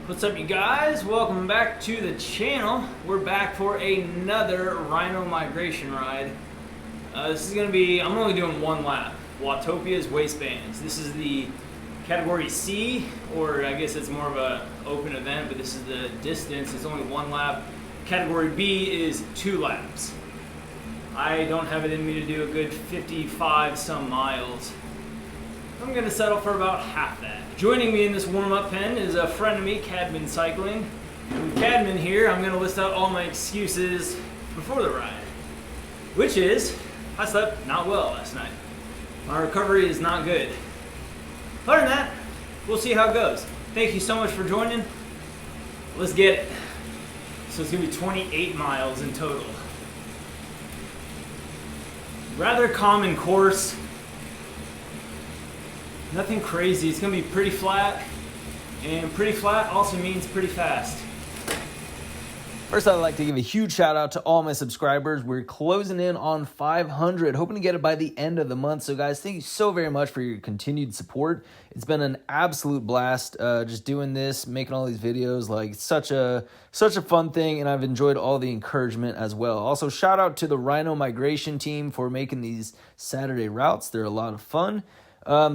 What's up, you guys? Welcome back to the channel. We're back for another Rhino migration ride. This is going to be, I'm only doing one lap. Wautopia's Waistbands. This is the category C, or I guess it's more of a open event, but this is the distance. It's only one lap. Category B is 2 laps. I don't have it in me to do a good 55 some miles. I'm going to settle for about half that. Joining me in this warm-up pen is a friend of me, Cadman Cycling. And with Cadman here, I'm going to list out all my excuses before the ride. Which is, I slept not well last night. My recovery is not good. Other than that, we'll see how it goes. Thank you so much for joining. Let's get it. So it's going to be 28 miles in total. Rather common course. Nothing crazy. It's going to be pretty flat, and pretty flat also means pretty fast. First, I'd like to give a huge shout out to all my subscribers. We're closing in on 500, hoping to get it by the end of the month. So guys, thank you so very much for your continued support. It's been an absolute blast just doing this, making all these videos. Like such a fun thing, and I've enjoyed all the encouragement as well. Also, shout out to the Rhino migration team for making these Saturday routes. They're a lot of fun.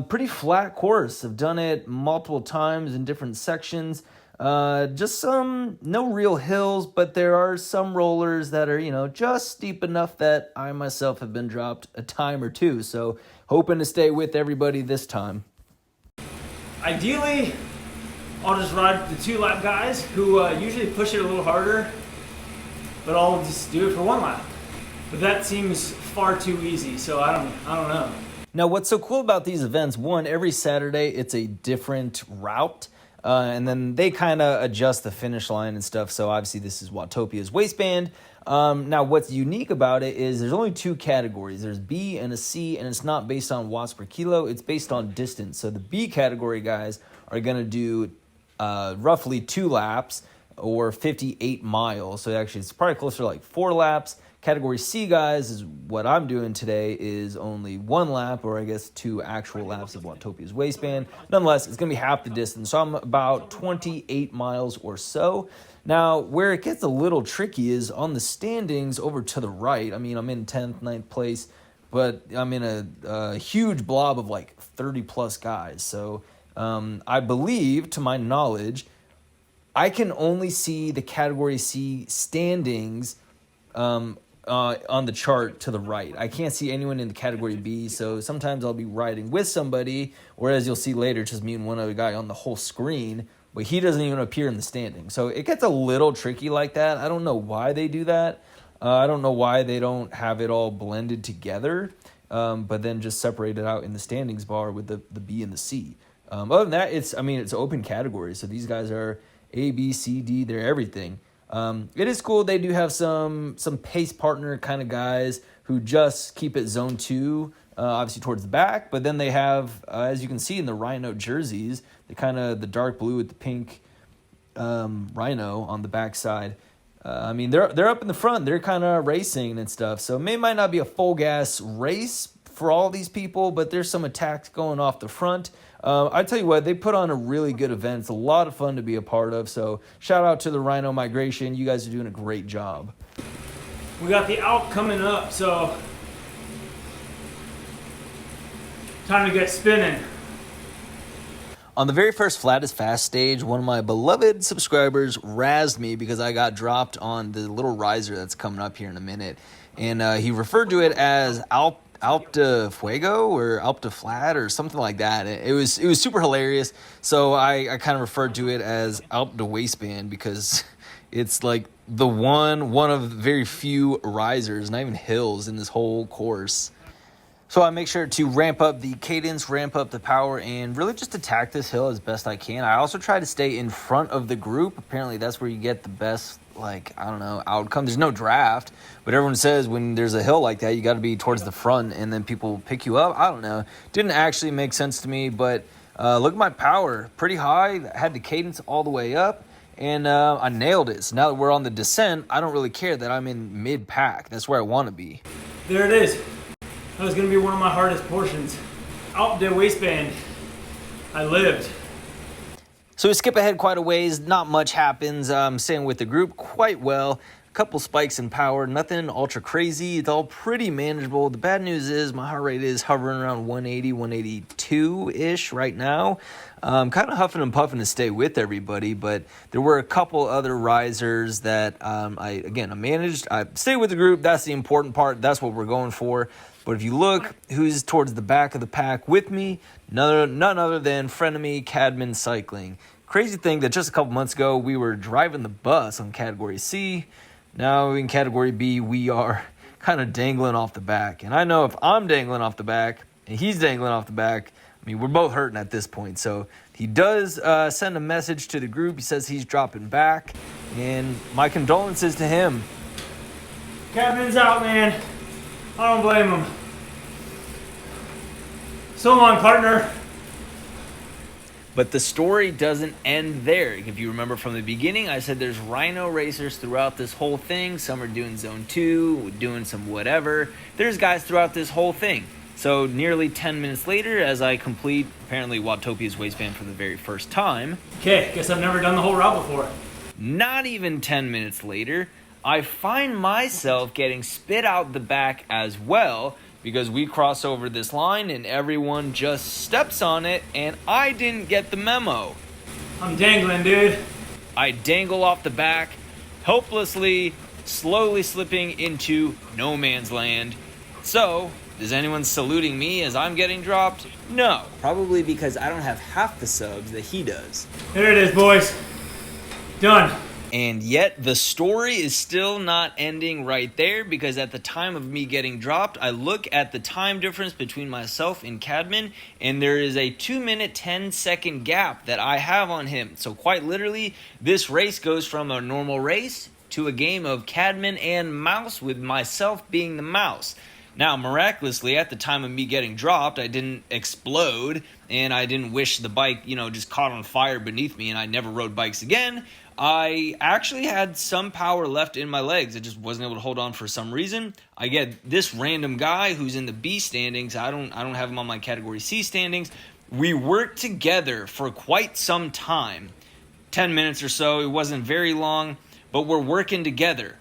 Pretty flat course. I've done it multiple times in different sections. Just no real hills, but there are some rollers that are, just steep enough that I myself have been dropped a time or two. So hoping to stay with everybody this time. Ideally, I'll just ride the 2-lap guys who usually push it a little harder, but I'll just do it for 1 lap. But that seems far too easy, so I don't know. Now, what's so cool about these events, one, every Saturday it's a different route, and then they kind of adjust the finish line and stuff. So obviously this is Wautopia's Waistband. Now, what's unique about it is there's only 2 categories. There's B and a C, and it's not based on watts per kilo. It's based on distance. So the B category guys are going to do roughly 2 laps or 58 miles. So actually it's probably closer to like 4 laps. Category C guys is what I'm doing today, is only 1 lap, or I guess 2 actual laps of Wautopia's Waistband. Nonetheless, it's going to be half the distance, so I'm about 28 miles or so. Now, where it gets a little tricky is on the standings over to the right. I mean, I'm in 10th, 9th place, but I'm in a huge blob of like 30-plus guys. So I believe, to my knowledge, I can only see the Category C standings on the chart to the right. I can't see anyone in the Category B, so sometimes I'll be riding with somebody, or as you'll see later, it's just me and one other guy on the whole screen, but he doesn't even appear in the standing. So it gets a little tricky like that. I don't know why they do that. I don't know why they don't have it all blended together, but then just separate it out in the standings bar with the B and the C. Other than that, it's open categories, so these guys are A, B, C, D, they're everything. It is cool. They do have some pace partner kind of guys who just keep it zone 2, obviously towards the back. But then they have, as you can see in the Rhino jerseys, the dark blue with the pink Rhino on the back side. They're up in the front. They're kind of racing and stuff. So it might not be a full gas race for all these people, but there's some attacks going off the front. I tell you what, they put on a really good event. It's a lot of fun to be a part of. So shout out to the Rhino migration. You guys are doing a great job. We got the Alp coming up, so time to get spinning. On the very first Flat is Fast stage, one of my beloved subscribers razzed me because I got dropped on the little riser that's coming up here in a minute. And he referred to it as Alpe du Fuego or Alpe du Flat or something like that. It was super hilarious. So I kind of referred to it as Alpe du Waistband because it's like the one of very few risers, not even hills, in this whole course. So I make sure to ramp up the cadence, ramp up the power, and really just attack this hill as best I can. I also try to stay in front of the group. Apparently that's where you get the best, outcome. There's no draft, but everyone says when there's a hill like that, you got to be towards the front, and then people pick you up. I don't know. Didn't actually make sense to me, but look at my power. Pretty high. I had the cadence all the way up, and I nailed it. So now that we're on the descent, I don't really care that I'm in mid-pack. That's where I want to be. There it is. That was going to be one of my hardest portions. Alpe du Waistband. I lived. So we skip ahead quite a ways. Not much happens. Staying with the group quite well. A couple spikes in power. Nothing ultra crazy. It's all pretty manageable. The bad news is my heart rate is hovering around 180, 182-ish right now. Kind of huffing and puffing to stay with everybody, but there were a couple other risers that I managed. I stayed with the group. That's the important part. That's what we're going for. But if you look, who's towards the back of the pack with me? None other than frenemy Cadman Cycling. Crazy thing that just a couple months ago, we were driving the bus on Category C. Now in Category B, we are kind of dangling off the back. And I know if I'm dangling off the back and he's dangling off the back, I mean, we're both hurting at this point. So he does send a message to the group. He says he's dropping back. And my condolences to him. Cadman's out, man. I don't blame him. So long, partner. But the story doesn't end there. If you remember from the beginning, I said there's Rhino racers throughout this whole thing. Some are doing Zone 2, doing some whatever. There's guys throughout this whole thing. So nearly 10 minutes later, as I complete, apparently, Watopia's Waistband for the very first time. Okay, guess I've never done the whole route before. Not even 10 minutes later, I find myself getting spit out the back as well, because we cross over this line and everyone just steps on it, and I didn't get the memo. I'm dangling, dude. I dangle off the back, helplessly, slowly slipping into no man's land. So, is anyone saluting me as I'm getting dropped? No. Probably because I don't have half the subs that he does. There it is, boys. Done. And yet the story is still not ending right there, because at the time of me getting dropped, I look at the time difference between myself and Cadman, and there is a 2-minute 10-second gap that I have on him. So quite literally, this race goes from a normal race to a game of Cadman and mouse, with myself being the mouse. Now, miraculously, at the time of me getting dropped, I didn't explode, and I didn't wish the bike, just caught on fire beneath me, and I never rode bikes again. I actually had some power left in my legs. I just wasn't able to hold on for some reason. I get this random guy who's in the B standings. I don't have him on my Category C standings. We worked together for quite some time, 10 minutes or so. It wasn't very long, but we're working together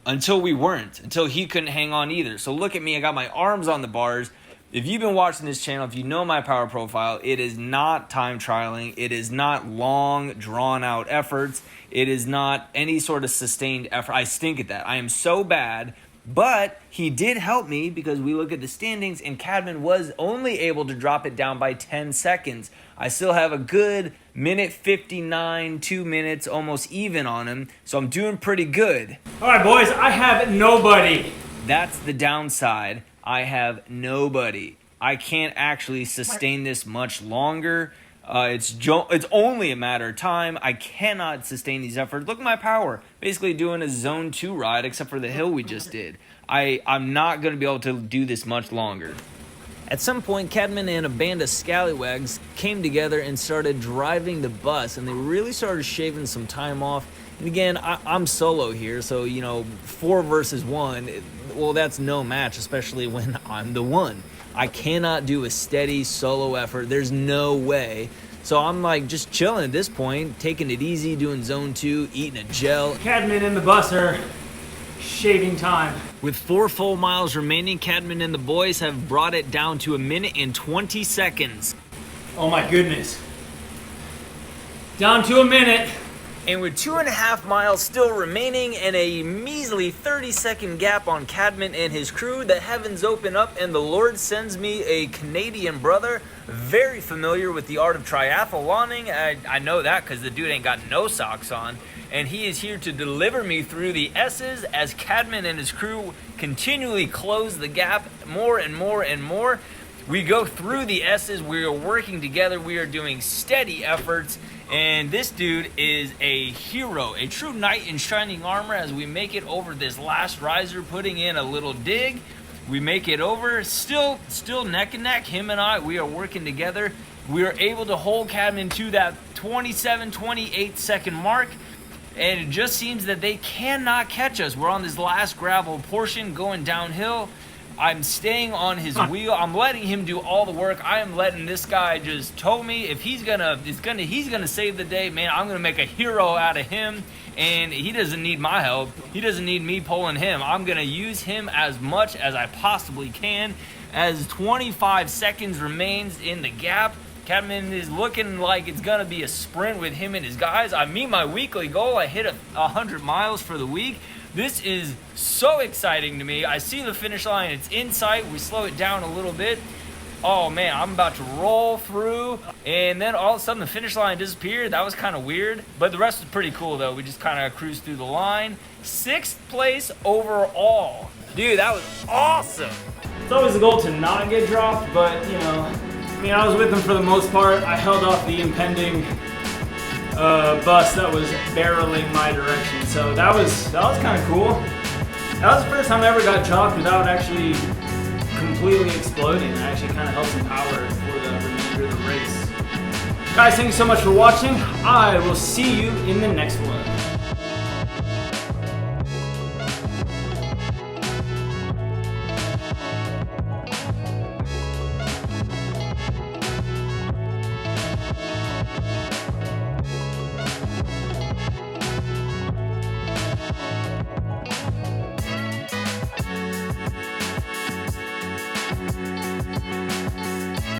until we weren't, until he couldn't hang on either. So look at me. I got my arms on the bars. If you've been watching this channel, if you know my power profile, it is not time trialing. It is not long, drawn-out efforts. It is not any sort of sustained effort. I stink at that. I am so bad. But he did help me, because we look at the standings, and Cadman was only able to drop it down by 10 seconds. I still have a good minute 59, 2 minutes, almost even on him. So I'm doing pretty good. All right, boys, I have nobody. That's the downside. I have nobody. I can't actually sustain this much longer. It's only a matter of time. I cannot sustain these efforts. Look at my power. Basically doing a Zone 2 ride, except for the hill we just did. I'm not going to be able to do this much longer. At some point, Cadman and a band of scallywags came together and started driving the bus, and they really started shaving some time off. And again, I'm solo here, so, 4 versus 1, well, that's no match, especially when I'm the one. I cannot do a steady solo effort. There's no way. So I'm just chilling at this point, taking it easy, doing Zone 2, eating a gel. Cadman and the bus are shaving time. With 4 full miles remaining, Cadman and the boys have brought it down to 1 minute and 20 seconds. Oh my goodness. Down to 1 minute. And with 2.5 miles still remaining and a measly 30-second gap on Cadman and his crew, the heavens open up and the Lord sends me a Canadian brother, very familiar with the art of triathloning. I know that because the dude ain't got no socks on. And he is here to deliver me through the S's as Cadman and his crew continually close the gap more and more and more. We go through the S's, we are working together, we are doing steady efforts, and this dude is a hero, a true knight in shining armor as we make it over this last riser, putting in a little dig. We make it over, still neck and neck, him and I, we are working together. We are able to hold Cadman to that 27, 28 second mark, and it just seems that they cannot catch us. We're on this last gravel portion going downhill. I'm staying on his wheel. I'm letting him do all the work. I am letting this guy just tow me. If he's gonna save the day, man, I'm gonna make a hero out of him. And he doesn't need my help. He doesn't need me pulling him. I'm gonna use him as much as I possibly can. As 25 seconds remains in the gap, Catman is looking like it's gonna be a sprint with him and his guys. I meet my weekly goal. I hit 100 miles for the week. This is so exciting to me. I see the finish line. It's in sight. We slow it down a little bit. Oh man, I'm about to roll through, and then all of a sudden the finish line disappeared. That was kind of weird, but the rest was pretty cool though. We just kind of cruised through the line. 6th place overall. Dude, that was awesome. It's always the goal to not get dropped, but you know, I mean, I was with them for the most part. I held off the impending bus that was barreling my direction, so that was kind of cool. That was the first time I ever got dropped without actually completely exploding. I actually kind of held some power for the remainder of the race. Guys, thank you so much for watching. I will see you in the next one.